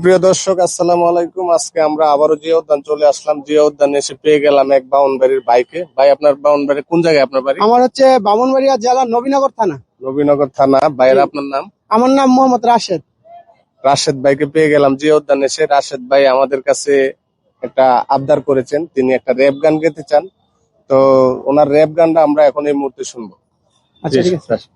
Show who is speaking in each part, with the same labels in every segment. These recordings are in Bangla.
Speaker 1: প্রিয় দর্শক, আসসালামু আলাইকুম। আজকে আমরা আবারও জিয়া উদ্যান চলে আসলাম। জিয়া উদ্যানে এসে পেয়ে গেলাম এক বাউনবাড়ির বাইকে। ভাই, আপনার বাউনবাড়ি কোন জায়গায় আপনার বাড়ি?
Speaker 2: আমার হচ্ছে ব্রাহ্মণবাড়িয়া জেলা নবীনগর থানা।
Speaker 1: নবীনগর থানা। ভাইয়ের আপনার নাম?
Speaker 2: আমার নাম মোহাম্মদ রাশেদ।
Speaker 1: রাশেদ ভাইকে পেয়ে গেলাম জিয়া উদ্যান এসে। রাশেদ ভাই আমাদের কাছে একটা আবদার করেছেন, তিনি একটা র্যাপ গান গেতে চান। তো ওনার র্যাপ গানটা আমরা এখন এই মুহূর্তে শুনবো।
Speaker 2: আচ্ছা, ঠিক আছে।
Speaker 1: রাশেদ।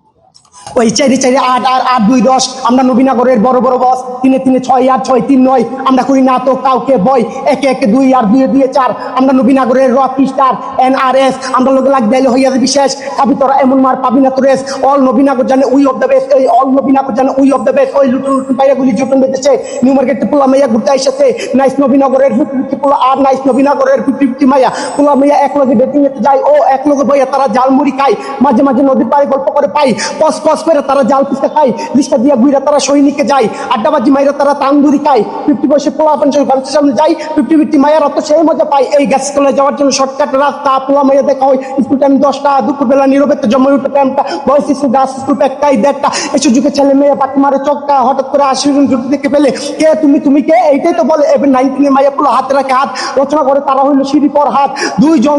Speaker 2: ওই 4-4 8 আর 8 2 10 আমরা নবীনগরের বড় বড় বস। 3-3 6 আর 6 3 9 আমরা করি না তো কাউকে বয়। 1-1 2 আর 2 2 4 আমরা নবীনগরের রক স্টার NRS। আমরা লোকে লাগ দিলে হইয়া বিশেষ খাবি তোরা এমন মার পাবি না তো রেস। অল নবীনগর জানে উই অফ দ্য বেস্ট। এই অল নবীনগর জানে উই অফ দ্য বেস্ট। ওই লুটু লুটু বাইরে গুলি জুটন বেঁচেছে নিউ মার্কেটে পোলা মাইয়া ঘুরতে এসেছে। নাইস নবীনগরের 50 পোলা আর নাইস নবীনগরের 50 মাইয়া পোলা মাইয়া এক লগে বেটিং এতে যায়। ও এক লগে বইয়া তারা জালমুড়ি খায়। মাঝে মাঝে নদীর পাড়ে গল্প করে পাই। কস কস করে তারা জাল পিস্তা খায়। লিস্টা দিয়া গুইরা তারা সৈনিকে যায়। আড্ডাবাজি মাইরা তারা তান্দুরি খায়। 50 বয়সে পোলা পেনশন বাড়ির সামনে যায়। 50 মাইয়ার অত সেই মজা পায়। এই গ্যাস কলে যাওয়ার জন্য শর্টকাট রাস্তা। পোলা মাইয়া দেখা হয় স্কুল টাইম 10টা। দুপুরবেলা নীরবে তো জমে উঠে টাইমটা। বয়স স্কুল গাছ স্কুল একটাই 1.5টা। এসে যুগে ছেলে মেয়ে পাতি মারে চক্কা। হঠাৎ করে আশিজন জুটি থেকে পেলে কে তুমি কে এইটাই তো বলে। এবার 19 মাইয়া পোলা হাতে রাখে হাত রচনা করে। তারা হইলো সিঁড়ি পর হাত। দুইজন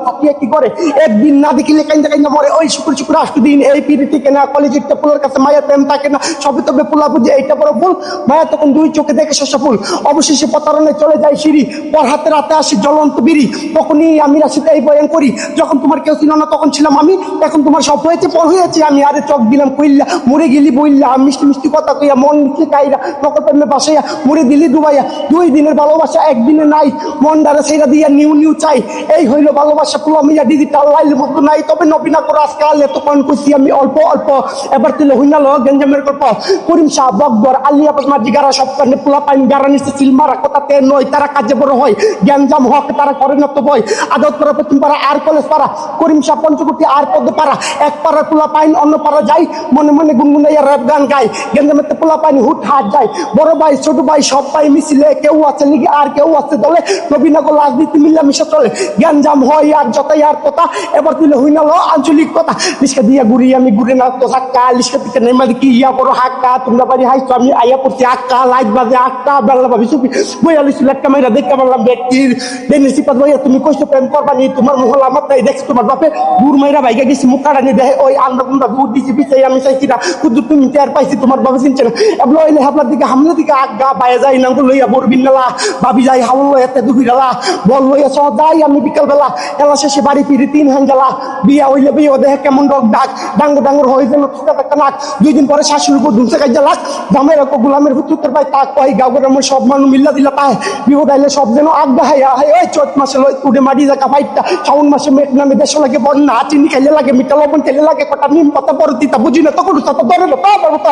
Speaker 2: থাকিয়ে কি করে একদিন না দেখিলে কাইন্দা কাইন্দা মরে। ওই শুকুর শুকুর আসতে দিন এই পিড়িতে কেনা কলেজের পোলার কাছে মায়ের প্রেম থাকে না। সবই তবে পোলা বুঝে এইটা বড় ভুল। মায়া তখন দুই চোখে দেখে শস্য ফুল। অবশেষে প্রতারণে চলে যায় সিঁড়ি পর হাতে রাতে আসি জ্বলন্ত বিড়ি। তখনই আমি রাশিদ এই বয়ান করি, যখন তোমার কেউ ছিল না তখন ছিলাম আমি। এখন তোমার সব হয়েছে পর হয়েছে আমি। আরে চক দিলাম কইল্লা মরে গেলি বইল্লা। মিষ্টি মিষ্টি কথা কইয়া মন মিষ্টি কাইরা নকল প্রেমে বাসাইয়া মরে দিলি ডুবাইয়া। 2 দিনের ভালোবাসা একদিনে নাই। মন দ্বারা সেইটা দিয়া নিউ চাই। এই হইল ভালোবাসা পোলা মিয়া ডিজিটাল লাইল মতো নাই। তবে নবীনগর আজকাল এত কন করছি আমি অল্প অল্প। এবার তুলে হইনাল গেঞ্জামের গল্প। করিম শাহ বকবর আলিয়া মাঝি গারা সব কানে পোলা পাইন গারা নিচ্ছে সিল মারা কথাতে নয়। তারা কাজে বড় হয় গ্যাঞ্জাম হক তারা করে না তো ভয়। আদত পাড়া প্রথম পাড়া আর কলেজ পাড়া। করিম শাহ পঞ্চকুটি আর পদ্ম পাড়া। এক পাড়ার পোলা পাইন অন্য পাড়া যাই। মনে মনে গুনগুনাইয়া র্যাপ গান গায়। গেঞ্জামেতে পোলা পাইন হুট হাট যায়। বড় ভাই ছোট ভাই সব ভাই মিছিলে। কেউ আছে লিগে আর কেউ আছে দলে। নবীনগর রাজনীতি মিলামিশা চলে। গ্যাঞ্জাম হয় আর যতাই আর কথা। এবার তুলে হইনাল আঞ্চলিক কথা। লিস্কা দিয়া ঘুরি আমি ঘুরে না তো ধাক্কা। লিস্কা থেকে নেই কি ইয়া করো হাক্কা। তোমরা বাড়ি হাইছো আমি আইয়া পড়ছি আক্কা। লাইট বাজে 8টা বেলা ভাবি চুপি বইয়ালি একটা মাইরা দেখতে পারলাম ব্যক্তির দেনের সিপাত বইয়া তুমি কইছো প্রেম করবানি। তোমার মহল আমার তাই দেখছো তোমার বাপে দূর মাইরা ভাইগা গেছি মুখ কাটানি দেয়। ওই আন্দা কুন্দা দুধ দিছি পিছাই আমি চাইছি না কুদ্দুর তুমি টের পাইছি তোমার বাবা চিনছে না। এবলো হইলে হাবলার দিকে হামলা দিকে আজ্ঞা বাইয়া যাই না লইয়া বরবিন নালা ভাবি যাই হাউল এতে দুহিরালা বল লইয়া সহ যাই আমি বিকাল বেলা। এলা শেষে বাড়ি ফিরি 3 হাঙ্গালা। বিয়া হইলে বিয়ে দেখে কেমন ডক ডাক ডাঙ্গর ডাঙ্গর হয়ে যেন একটা নাক। 2 দিন পরে শাশুর উপর ধুলছে কাজা লাখ। জামের গোলামের হুতুর পায় তাক কয় গাউরের আমার সব মানুষ মিল্লা দিলা পায়। বিহু ডাইলে সব যেন আজ্ঞা হাইয়া হাই। ওই চৈত মাসে লই উঠে মাটি জায়গা ফাইটটা। শ্রাবণ মাসে মেঘ নামে দেশ লাগে বন্যা। চিনি খাইলে লাগে মিঠা লবণ খেলে লাগে কটা নিম পাতা বড় তিতা বুঝি না তখন তত ধরে না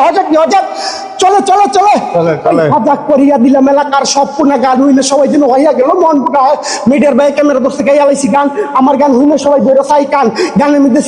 Speaker 2: হাজার কি হাজার চলে চলে চলে হাজাক করিয়া দিলাম এলাকার সব পুনা গান হইলে সবাই যেন হইয়া গেল মন পুরা। মিডিয়ার ভাই ক্যামেরা ধরতে গাইয়া লাইছি গান। আমার গান হইলে সবাই ধরে চাই কান। গানের মধ্যে